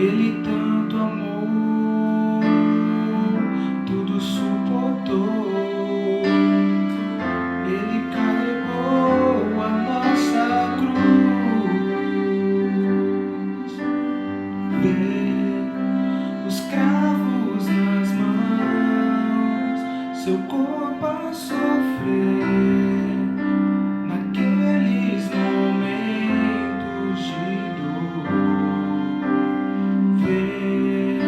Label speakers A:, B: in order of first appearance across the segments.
A: Ele tanto amou, tudo suportou. Ele carregou a nossa cruz. Vê os cravos nas mãos, seu corpo a sofrer naqueles momentos de dor. Vê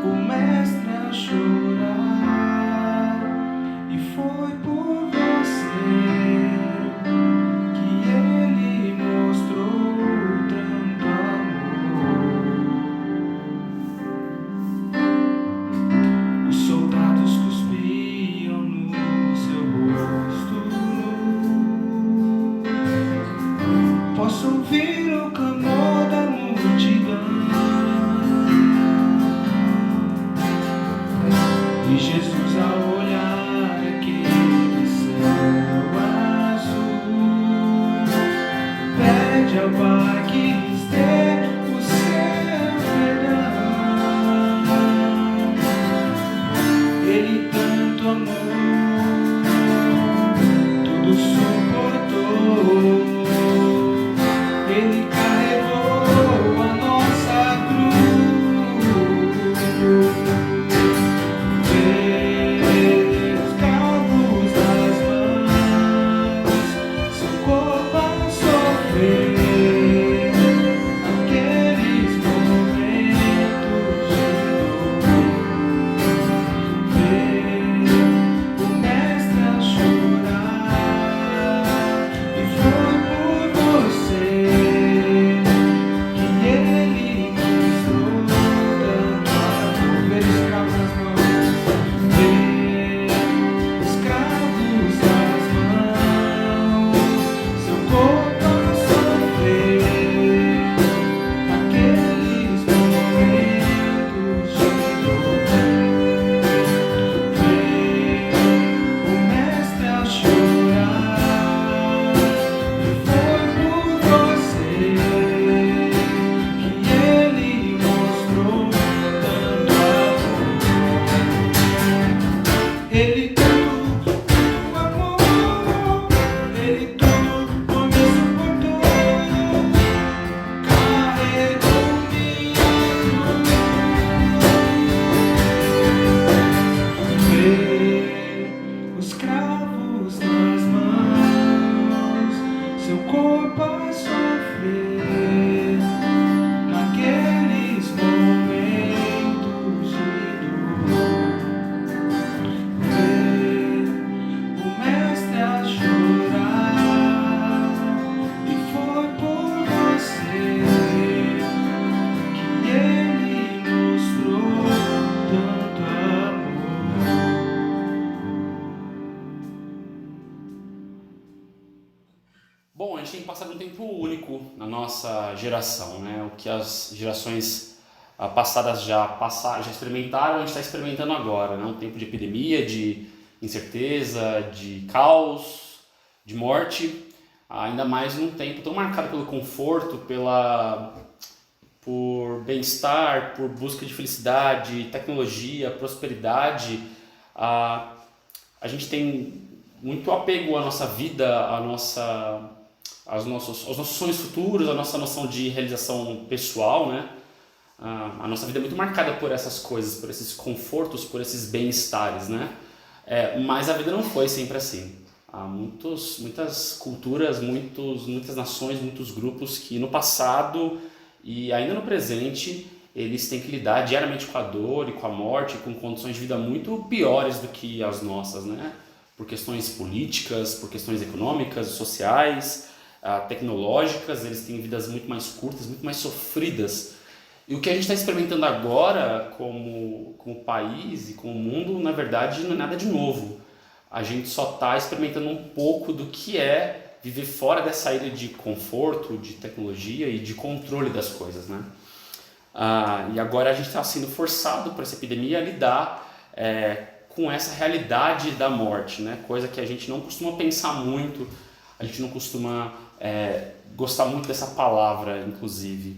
A: o mestre a chorar, e foi por você que ele mostrou tanto amor. Os soldados cuspiam no seu rosto. Posso ouvir o clamor da multidão, e Jesus a olhar aquele céu azul pede ao Pai que lhes dê o seu perdão. Ele tanto amou, tudo suportou. Ele carregou a nossa cruz. Vê os cravos das mãos, seu corpo a sofrer aqueles momentos de dor. Vê o mestre a chorar, e foi por você que ele mostrou tanto amor. Vê os cravos nas mãos, vê os cravos nas mãos, seu corpo a sofrer aqueles momentos de dor. Vê o mestre a chorar, e foi por você que ele mostrou tanto amor. Ele tanto amou, ele tudo me suportou, carregou minha cruz. Vê os cravos nas mãos, seu corpo a sofrer naqueles momentos de dor. Vê o mestre a chorar, e foi por você que ele mostrou tanto amor.
B: Bom, a gente tem passado um tempo único na nossa geração, né? O que as gerações passadas já experimentaram, a gente está experimentando agora, né? Um tempo de epidemia, de incerteza, de caos, de morte, ainda mais num tempo tão marcado pelo conforto, por bem-estar, por busca de felicidade, tecnologia, prosperidade. A gente tem muito apego à nossa vida, aos nossos sonhos futuros, à nossa noção de realização pessoal, né? A nossa vida é muito marcada por essas coisas, por esses confortos, por esses bem-estares, né? Mas a vida não foi sempre assim. Há muitas culturas, muitas nações, muitos grupos que no passado e ainda no presente eles têm que lidar diariamente com a dor e com a morte, com condições de vida muito piores do que as nossas, né? Por questões políticas, por questões econômicas, sociais, tecnológicas, eles têm vidas muito mais curtas, muito mais sofridas. E o que a gente está experimentando agora como país e como mundo, na verdade, não é nada de novo. A gente só está experimentando um pouco do que é viver fora dessa ilha de conforto, de tecnologia e de controle das coisas, né? E agora a gente está sendo forçado por essa epidemia a lidar com essa realidade da morte, né? Coisa que a gente não costuma pensar muito, a gente não costuma gostar muito dessa palavra, inclusive.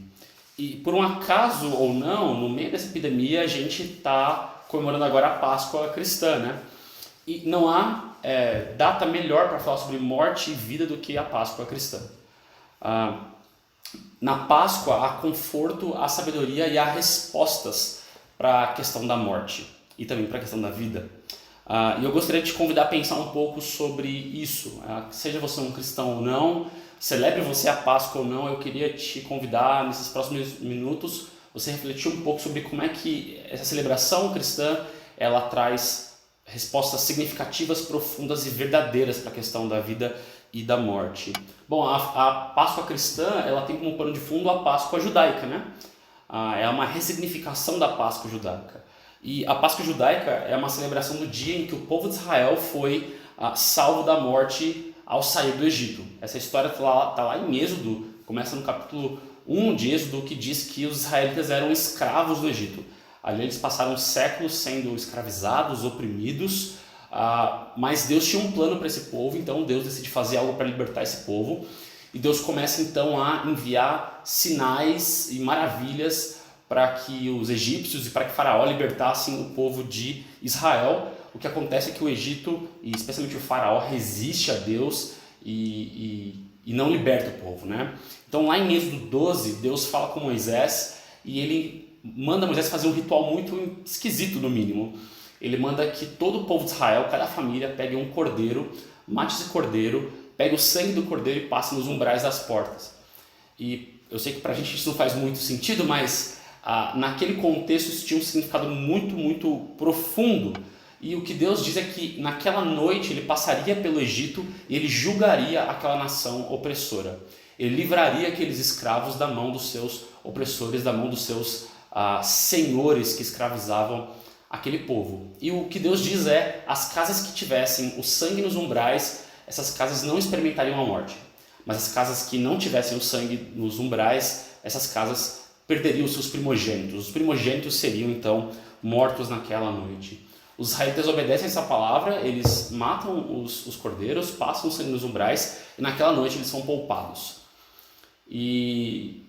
B: E por um acaso ou não, no meio dessa epidemia, a gente está comemorando agora a Páscoa cristã, né? E não há data melhor para falar sobre morte e vida do que a Páscoa cristã. Na Páscoa há conforto, há sabedoria e há respostas para a questão da morte e também para a questão da vida. E eu gostaria de te convidar a pensar um pouco sobre isso. Seja você um cristão ou não, celebre você a Páscoa ou não, eu queria te convidar nesses próximos minutos você refletir um pouco sobre como é que essa celebração cristã ela traz respostas significativas, profundas e verdadeiras para a questão da vida e da morte. Bom, a Páscoa cristã ela tem como pano de fundo a Páscoa judaica, né? É uma ressignificação da Páscoa judaica. E a Páscoa judaica é uma celebração do dia em que o povo de Israel foi salvo da morte ao sair do Egito. Essa história está lá em Êxodo, começa no capítulo 1 de Êxodo, que diz que os israelitas eram escravos no Egito. Ali eles passaram séculos sendo escravizados, oprimidos, mas Deus tinha um plano para esse povo, então Deus decide fazer algo para libertar esse povo. E Deus começa então a enviar sinais e maravilhas para que os egípcios e para que Faraó libertassem o povo de Israel. O que acontece é que o Egito, e especialmente o Faraó, resiste a Deus e não liberta o povo, né? Então lá em Êxodo 12, Deus fala com Moisés e ele manda Moisés fazer um ritual muito esquisito, no mínimo. Ele manda que todo o povo de Israel, cada família, pegue um cordeiro, mate esse cordeiro, pegue o sangue do cordeiro e passe nos umbrais das portas. E eu sei que pra gente isso não faz muito sentido, mas naquele contexto isso tinha um significado muito, muito profundo. E o que Deus diz é que naquela noite ele passaria pelo Egito e ele julgaria aquela nação opressora. Ele livraria aqueles escravos da mão dos seus opressores, da mão dos seus senhores que escravizavam aquele povo. E o que Deus diz é, as casas que tivessem o sangue nos umbrais, essas casas não experimentariam a morte. Mas as casas que não tivessem o sangue nos umbrais, essas casas perderiam os seus primogênitos. Os primogênitos seriam então mortos naquela noite. Os israelitas obedecem essa palavra, eles matam os cordeiros, passam o sangue nos umbrais e naquela noite eles são poupados. E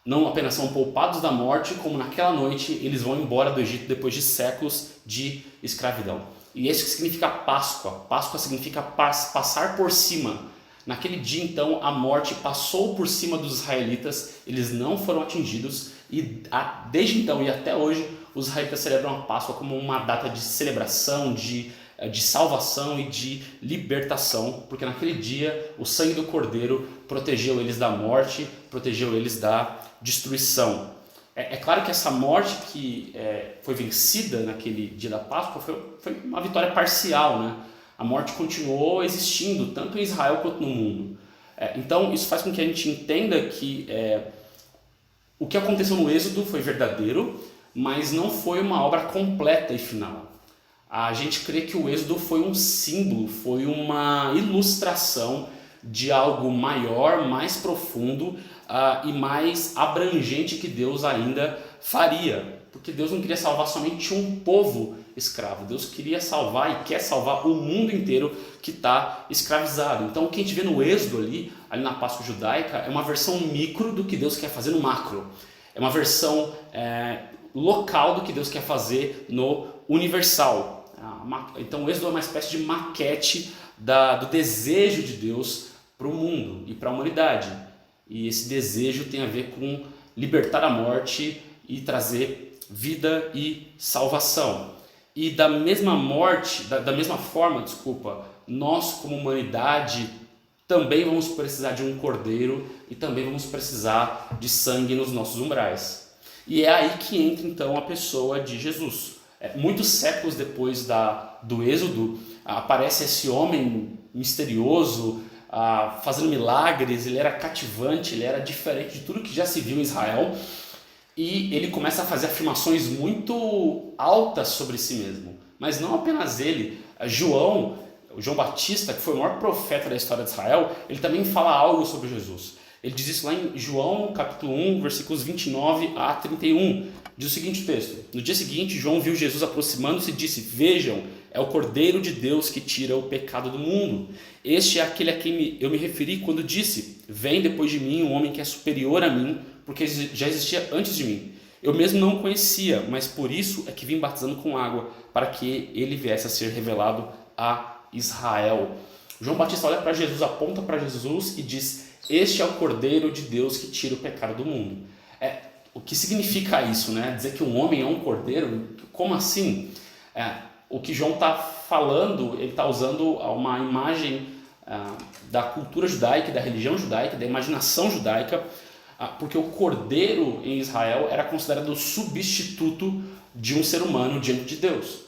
B: não apenas são poupados da morte, como naquela noite eles vão embora do Egito depois de séculos de escravidão. E isso que significa Páscoa. Páscoa significa passar por cima. Naquele dia, então, a morte passou por cima dos israelitas, eles não foram atingidos, e desde então e até hoje, os israelitas celebram a Páscoa como uma data de celebração, de salvação e de libertação, porque naquele dia o sangue do Cordeiro protegeu eles da morte, protegeu eles da destruição. É claro que essa morte que foi vencida naquele dia da Páscoa foi uma vitória parcial, né? A morte continuou existindo, tanto em Israel quanto no mundo. Então isso faz com que a gente entenda que o que aconteceu no Êxodo foi verdadeiro, mas não foi uma obra completa e final. A gente crê que o Êxodo foi um símbolo, foi uma ilustração de algo maior, mais profundo e mais abrangente que Deus ainda faria. Porque Deus não queria salvar somente um povo escravo, Deus queria salvar e quer salvar o mundo inteiro que está escravizado. Então o que a gente vê no Êxodo ali na Páscoa judaica é uma versão micro do que Deus quer fazer no macro. É uma versão local do que Deus quer fazer no universal. Então o Êxodo é uma espécie de maquete do desejo de Deus para o mundo e para a humanidade. E esse desejo tem a ver com libertar a morte e trazer vida e salvação. E da mesma forma, nós como humanidade também vamos precisar de um cordeiro e também vamos precisar de sangue nos nossos umbrais. E é aí que entra então a pessoa de Jesus. Muitos séculos depois do Êxodo, aparece esse homem misterioso, fazendo milagres. Ele era cativante, ele era diferente de tudo que já se viu em Israel. E ele começa a fazer afirmações muito altas sobre si mesmo. Mas não apenas ele. João Batista, que foi o maior profeta da história de Israel, ele também fala algo sobre Jesus. Ele diz isso lá em João capítulo 1, versículos 29 a 31. Diz o seguinte texto: No dia seguinte, João viu Jesus aproximando-se e disse: Vejam, é o Cordeiro de Deus que tira o pecado do mundo. Este é aquele a quem eu me referi quando disse: vem depois de mim um homem que é superior a mim, porque já existia antes de mim. Eu mesmo não o conhecia, mas por isso é que vim batizando com água, para que ele viesse a ser revelado a Israel. João Batista olha para Jesus, aponta para Jesus e diz: este é o Cordeiro de Deus que tira o pecado do mundo. O que significa isso, né? Dizer que um homem é um cordeiro? Como assim? O que João está falando, ele está usando uma imagem da cultura judaica, da religião judaica, da imaginação judaica, porque o cordeiro em Israel era considerado o substituto de um ser humano diante de Deus.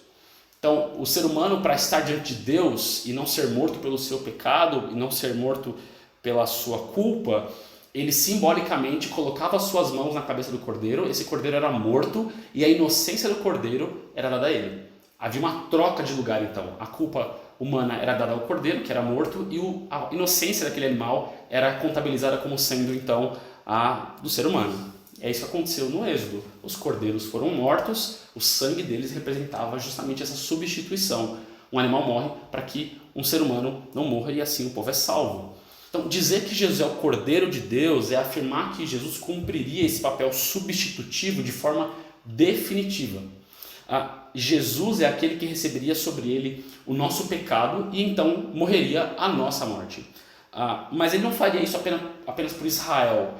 B: Então, o ser humano, para estar diante de Deus e não ser morto pelo seu pecado, e não ser morto pela sua culpa, ele simbolicamente colocava as suas mãos na cabeça do cordeiro, esse cordeiro era morto e a inocência do cordeiro era dada a ele. Havia uma troca de lugar então, a culpa humana era dada ao cordeiro, que era morto, e a inocência daquele animal era contabilizada como sendo então a do ser humano. É isso que aconteceu no Êxodo. Os cordeiros foram mortos, o sangue deles representava justamente essa substituição. Um animal morre para que um ser humano não morra e assim o povo é salvo. Então, dizer que Jesus é o Cordeiro de Deus é afirmar que Jesus cumpriria esse papel substitutivo de forma definitiva. Jesus é aquele que receberia sobre ele o nosso pecado e então morreria a nossa morte. Mas ele não faria isso apenas por Israel.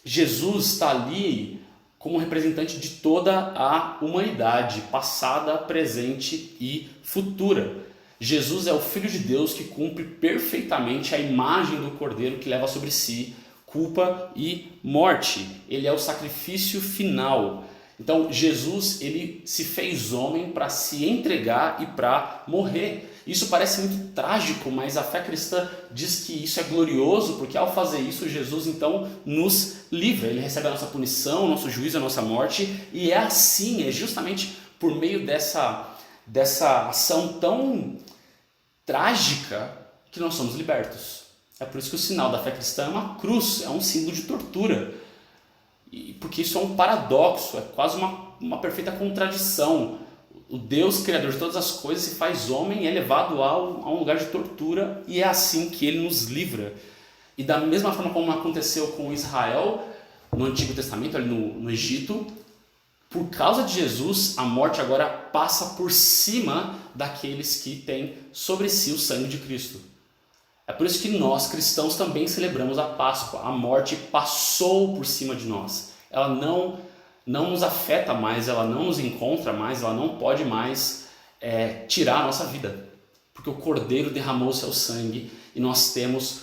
B: Jesus está ali como representante de toda a humanidade, passada, presente e futura. Jesus é o Filho de Deus que cumpre perfeitamente a imagem do Cordeiro que leva sobre si culpa e morte. Ele é o sacrifício final. Então Jesus, ele se fez homem para se entregar e para morrer. Isso parece muito trágico, mas a fé cristã diz que isso é glorioso, porque ao fazer isso Jesus então nos livra. Ele recebe a nossa punição, o nosso juízo, a nossa morte, e é assim, é justamente por meio dessa ação tão trágica que nós somos libertos. É por isso que o sinal da fé cristã é uma cruz, é um símbolo de tortura. Porque isso é um paradoxo, é quase uma perfeita contradição. O Deus criador de todas as coisas se faz homem e é levado a um lugar de tortura, e é assim que ele nos livra. E da mesma forma como aconteceu com Israel no Antigo Testamento, ali no Egito, por causa de Jesus, a morte agora passa por cima daqueles que têm sobre si o sangue de Cristo. É por isso que nós, cristãos, também celebramos a Páscoa. A morte passou por cima de nós. Ela não nos afeta mais, ela não nos encontra mais, ela não pode mais tirar a nossa vida. Porque o Cordeiro derramou o seu sangue e nós temos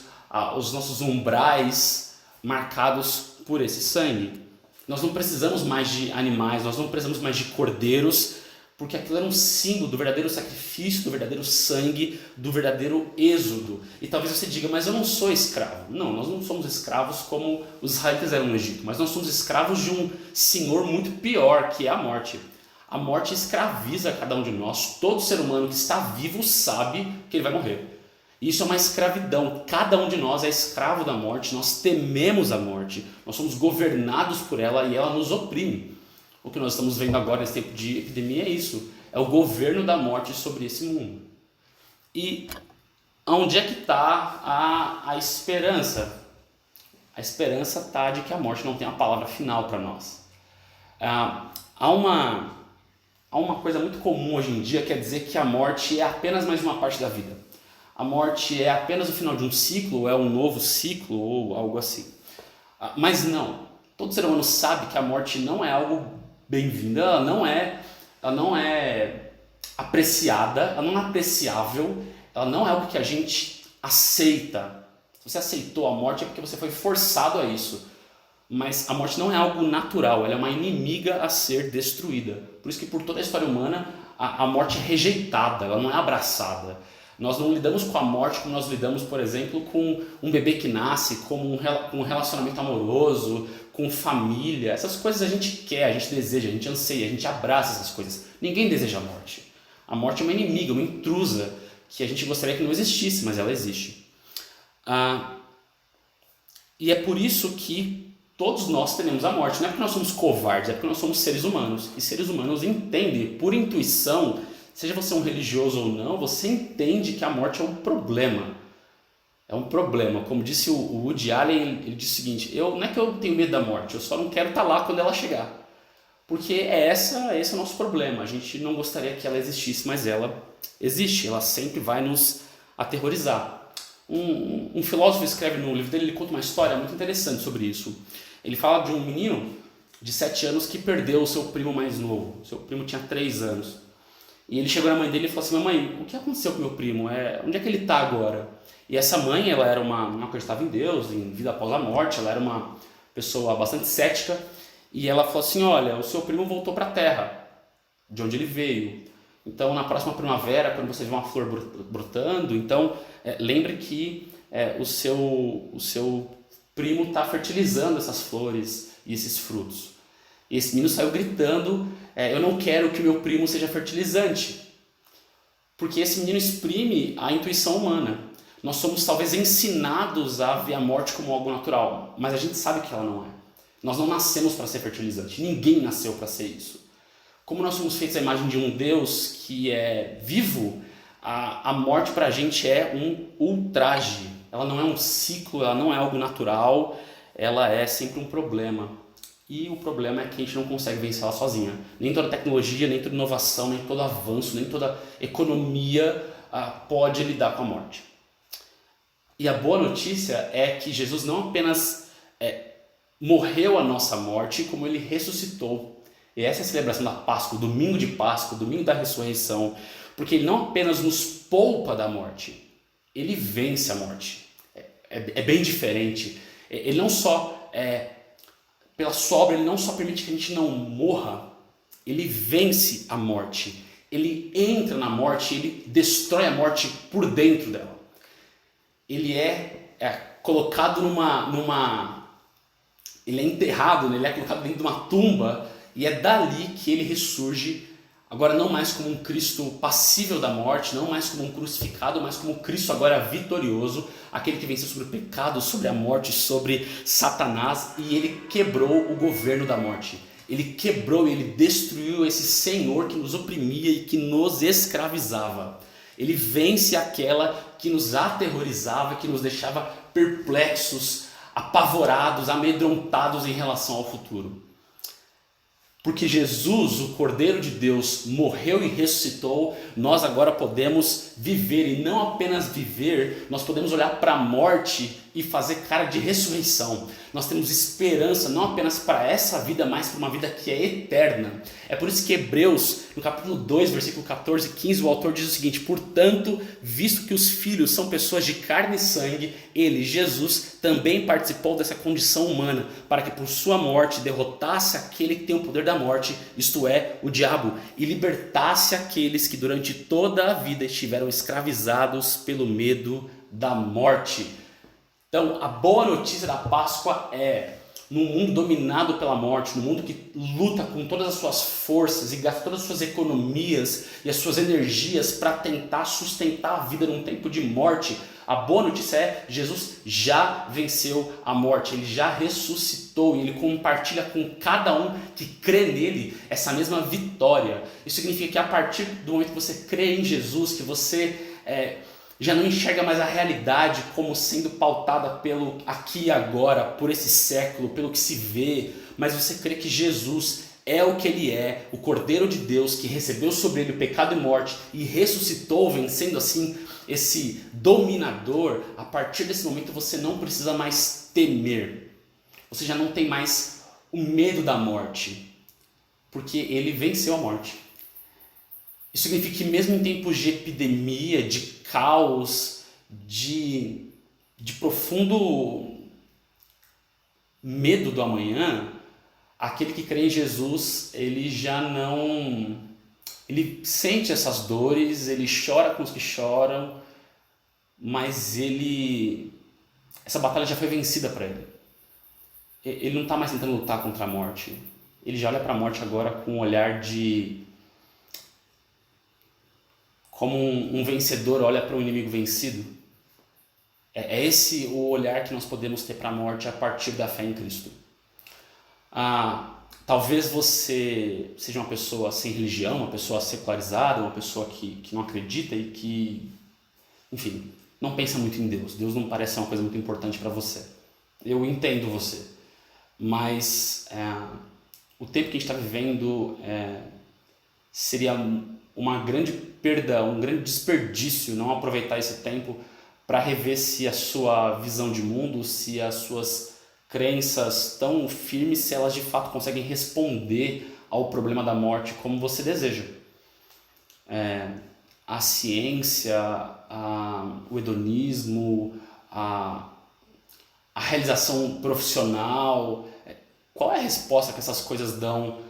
B: os nossos umbrais marcados por esse sangue. Nós não precisamos mais de animais, nós não precisamos mais de cordeiros, porque aquilo era um símbolo do verdadeiro sacrifício, do verdadeiro sangue, do verdadeiro êxodo. E talvez você diga, mas eu não sou escravo. Não, nós não somos escravos como os israelitas eram no Egito, mas nós somos escravos de um senhor muito pior, que é a morte. A morte escraviza cada um de nós. Todo ser humano que está vivo sabe que ele vai morrer. Isso é uma escravidão. Cada um de nós é escravo da morte, nós tememos a morte, nós somos governados por ela e ela nos oprime. O que nós estamos vendo agora nesse tempo de epidemia é isso, é o governo da morte sobre esse mundo. E onde é que está a esperança? A esperança está de que a morte não tem a palavra final para nós. Há uma coisa muito comum hoje em dia que é dizer que a morte é apenas mais uma parte da vida. A morte é apenas o final de um ciclo, ou é um novo ciclo, ou algo assim. Mas não. Todo ser humano sabe que a morte não é algo bem-vindo, ela não é apreciada, ela não é apreciável, ela não é algo que a gente aceita. Se você aceitou a morte é porque você foi forçado a isso. Mas a morte não é algo natural, ela é uma inimiga a ser destruída. Por isso que por toda a história humana a morte é rejeitada, ela não é abraçada. Nós não lidamos com a morte como nós lidamos, por exemplo, com um bebê que nasce, como um relacionamento amoroso, com família. Essas coisas a gente quer, a gente deseja, a gente anseia, a gente abraça essas coisas. Ninguém deseja a morte. A morte é uma inimiga, uma intrusa, que a gente gostaria que não existisse, mas ela existe. E é por isso que todos nós tememos a morte. Não é porque nós somos covardes, é porque nós somos seres humanos. E seres humanos entendem, por intuição, seja você um religioso ou não, você entende que a morte é um problema. É um problema. Como disse o Woody Allen, ele disse o seguinte: não é que eu tenho medo da morte, eu só não quero estar lá quando ela chegar. Porque esse é o nosso problema. A gente não gostaria que ela existisse, mas ela existe. Ela sempre vai nos aterrorizar. Um filósofo escreve no livro dele, ele conta uma história muito interessante sobre isso. Ele fala de um menino de 7 anos que perdeu o seu primo mais novo. Seu primo tinha 3 anos. E ele chegou na mãe dele e falou assim: mamãe, o que aconteceu com meu primo? Onde é que ele está agora? E essa mãe, ela era uma acreditava em Deus, em vida após a morte, ela era uma pessoa bastante cética. E ela falou assim: olha, o seu primo voltou para a terra, de onde ele veio. Então, na próxima primavera, quando você vê uma flor brotando, então lembre que o seu primo está fertilizando essas flores e esses frutos. E esse menino saiu gritando: eu não quero que o meu primo seja fertilizante. Porque esse menino exprime a intuição humana. Nós somos talvez ensinados a ver a morte como algo natural, mas a gente sabe que ela não é. Nós não nascemos para ser fertilizante, ninguém nasceu para ser isso. Como nós somos feitos à imagem de um Deus que é vivo, a morte para a gente é um ultraje. Ela não é um ciclo, ela não é algo natural, ela é sempre um problema. E o problema é que a gente não consegue vencer ela sozinha. Nem toda tecnologia, nem toda inovação, nem todo avanço, nem toda economia pode lidar com a morte. E a boa notícia é que Jesus não apenas morreu a nossa morte, como ele ressuscitou. E essa é a celebração da Páscoa, o domingo de Páscoa, o domingo da ressurreição. Porque ele não apenas nos poupa da morte, ele vence a morte. É bem diferente. Ele não só, pela sua obra, ele não só permite que a gente não morra, ele vence a morte. Ele entra na morte, ele destrói a morte por dentro dela. Ele é colocado ele é enterrado, ele é colocado dentro de uma tumba, e é dali que ele ressurge, agora não mais como um Cristo passível da morte, não mais como um crucificado, mas como um Cristo agora vitorioso, aquele que venceu sobre o pecado, sobre a morte, sobre Satanás, e ele quebrou o governo da morte. Ele quebrou e ele destruiu esse Senhor que nos oprimia e que nos escravizava. Ele vence aquela que nos aterrorizava, que nos deixava perplexos, apavorados, amedrontados em relação ao futuro. Porque Jesus, o Cordeiro de Deus, morreu e ressuscitou, nós agora podemos viver, e não apenas viver, nós podemos olhar para a morte e fazer cara de ressurreição. Nós temos esperança não apenas para essa vida, mas para uma vida que é eterna. É por isso que Hebreus, no capítulo 2, versículo 14 e 15, o autor diz o seguinte: portanto, visto que os filhos são pessoas de carne e sangue, ele, Jesus, também participou dessa condição humana, para que por sua morte derrotasse aquele que tem o poder da morte, isto é, o diabo, e libertasse aqueles que durante toda a vida estiveram escravizados pelo medo da morte. Então, a boa notícia da Páscoa é: num mundo dominado pela morte, num mundo que luta com todas as suas forças e gasta todas as suas economias e as suas energias para tentar sustentar a vida num tempo de morte, a boa notícia é: Jesus já venceu a morte, ele já ressuscitou e ele compartilha com cada um que crê nele essa mesma vitória. Isso significa que a partir do momento que você crê em Jesus, que você já não enxerga mais a realidade como sendo pautada pelo aqui e agora, por esse século, pelo que se vê, mas você crê que Jesus é o que ele é, o Cordeiro de Deus que recebeu sobre ele o pecado e morte e ressuscitou, vencendo assim esse dominador. A partir desse momento você não precisa mais temer, você já não tem mais o medo da morte, porque ele venceu a morte. Isso significa que mesmo em tempos de epidemia, de caos, de profundo medo do amanhã, aquele que crê em Jesus, ele já não... Ele sente essas dores, ele chora com os que choram, mas essa batalha já foi vencida para ele. Ele não está mais tentando lutar contra a morte. Ele já olha para a morte agora com um olhar de... Como um vencedor olha para um inimigo vencido. É esse o olhar que nós podemos ter para a morte a partir da fé em Cristo. Talvez você seja uma pessoa sem religião, uma pessoa secularizada, uma pessoa que não acredita e que, enfim, não pensa muito em Deus. Deus não parece ser uma coisa muito importante para você. Eu entendo você, mas o tempo que a gente está vivendo seria uma grande perda, um grande desperdício não aproveitar esse tempo para rever se a sua visão de mundo, se as suas crenças tão firmes, se elas de fato conseguem responder ao problema da morte como você deseja. A ciência, o hedonismo, a realização profissional, qual é a resposta que essas coisas dão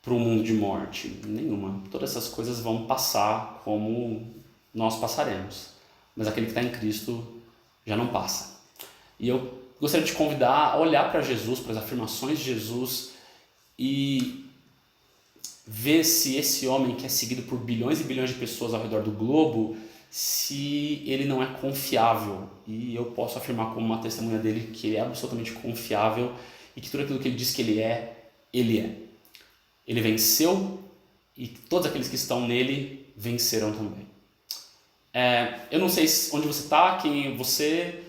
B: para o mundo de morte? Nenhuma. Todas essas coisas vão passar como nós passaremos, mas aquele que está em Cristo já não passa. E eu gostaria de te convidar a olhar para Jesus, para as afirmações de Jesus e ver se esse homem que é seguido por bilhões e bilhões de pessoas ao redor do globo, se ele não é confiável. E eu posso afirmar como uma testemunha dele que ele é absolutamente confiável e que tudo aquilo que ele diz que ele é, ele é. Ele venceu e todos aqueles que estão nele vencerão também. Eu não sei onde você está, quem você...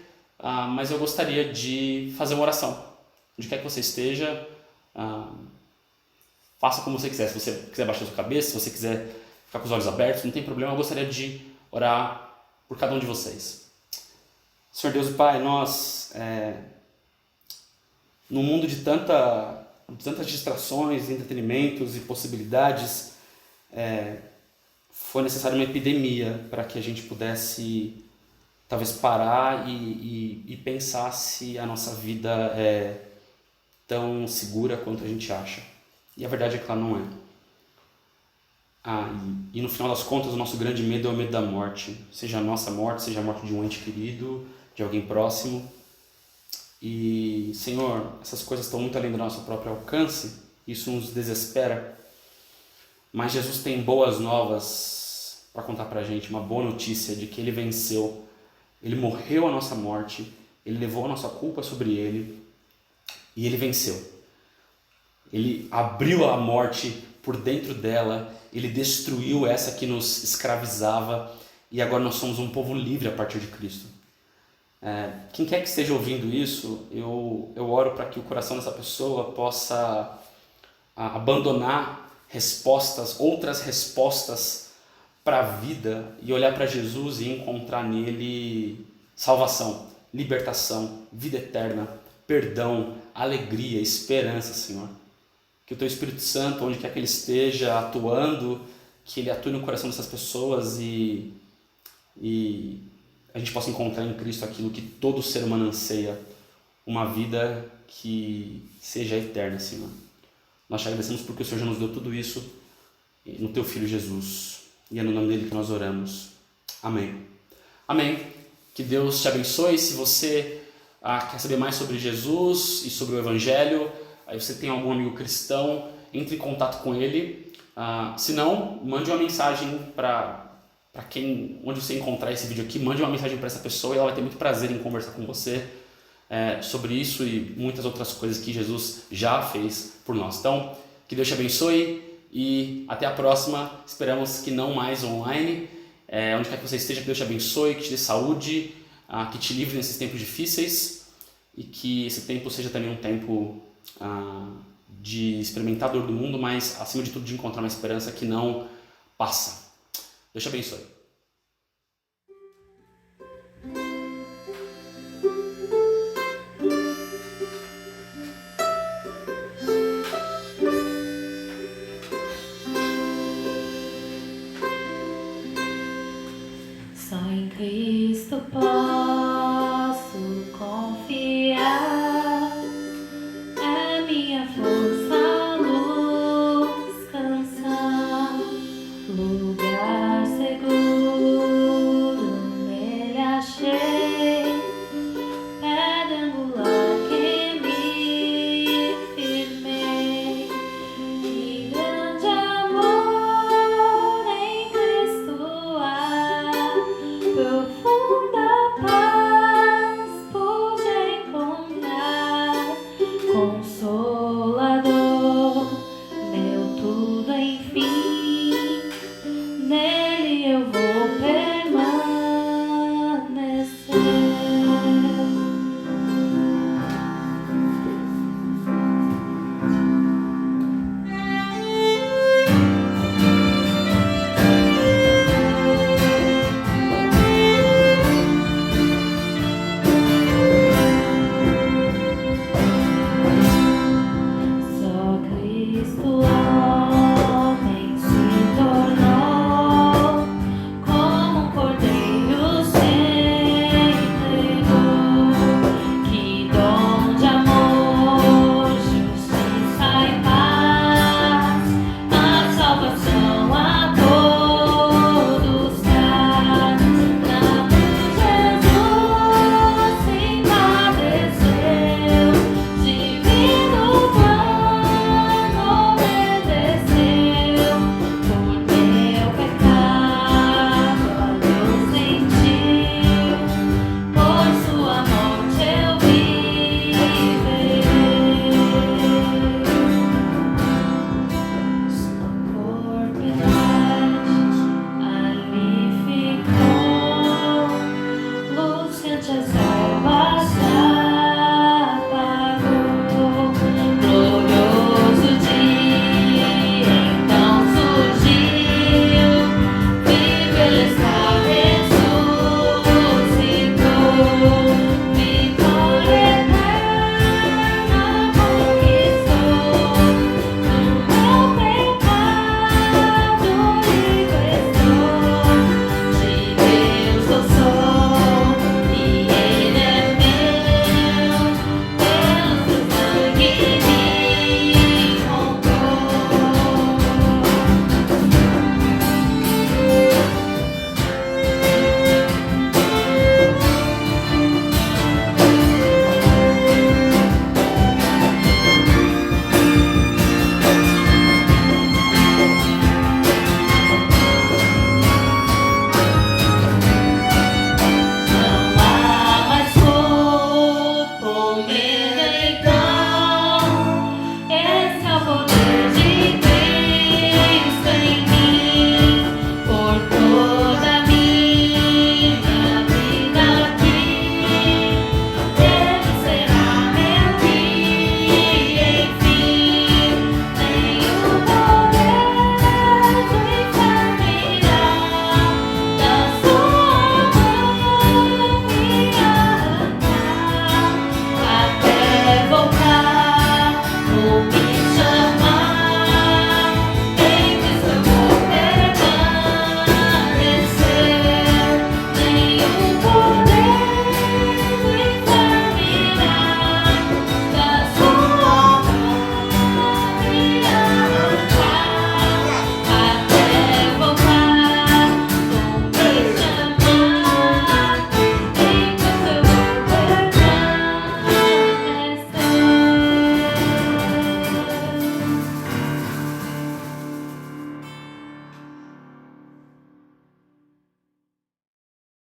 B: mas eu gostaria de fazer uma oração. Onde quer que você esteja, faça como você quiser. Se você quiser baixar a sua cabeça, se você quiser ficar com os olhos abertos, não tem problema. Eu gostaria de orar por cada um de vocês. Senhor Deus e Pai, nós, num mundo de tantas distrações, entretenimentos e possibilidades, foi necessária uma epidemia para que a gente pudesse talvez parar e pensar se a nossa vida é tão segura quanto a gente acha. E a verdade é que ela não é. E no final das contas, o nosso grande medo é o medo da morte. Seja a nossa morte, seja a morte de um ente querido, de alguém próximo. E, Senhor, essas coisas estão muito além do nosso próprio alcance. Isso nos desespera. Mas Jesus tem boas novas para contar para a gente, uma boa notícia de que Ele venceu. Ele morreu a nossa morte, Ele levou a nossa culpa sobre Ele e Ele venceu. Ele abriu a morte por dentro dela, Ele destruiu essa que nos escravizava e agora nós somos um povo livre a partir de Cristo. Quem quer que esteja ouvindo isso, eu oro para que o coração dessa pessoa possa abandonar outras respostas para a vida e olhar para Jesus e encontrar nele salvação, libertação, vida eterna, perdão, alegria, esperança, Senhor. Que o Teu Espírito Santo, onde quer que Ele esteja atuando, que Ele atue no coração dessas pessoas e a gente possa encontrar em Cristo aquilo que todo ser humano anseia, uma vida que seja eterna, Senhor. Nós te agradecemos porque o Senhor já nos deu tudo isso no Teu Filho Jesus. E é no nome dele que nós oramos. Amém. Amém. Que Deus te abençoe. Se você quer saber mais sobre Jesus e sobre o Evangelho, aí você tem algum amigo cristão, entre em contato com ele. Se não, mande uma mensagem onde você encontrar esse vídeo aqui, mande uma mensagem para essa pessoa e ela vai ter muito prazer em conversar com você sobre isso e muitas outras coisas que Jesus já fez por nós. Então, que Deus te abençoe. E até a próxima, esperamos que não mais online, onde quer que você esteja, que Deus te abençoe, que te dê saúde, que te livre nesses tempos difíceis e que esse tempo seja também um tempo de experimentar a dor do mundo, mas acima de tudo de encontrar uma esperança que não passa. Deus te abençoe.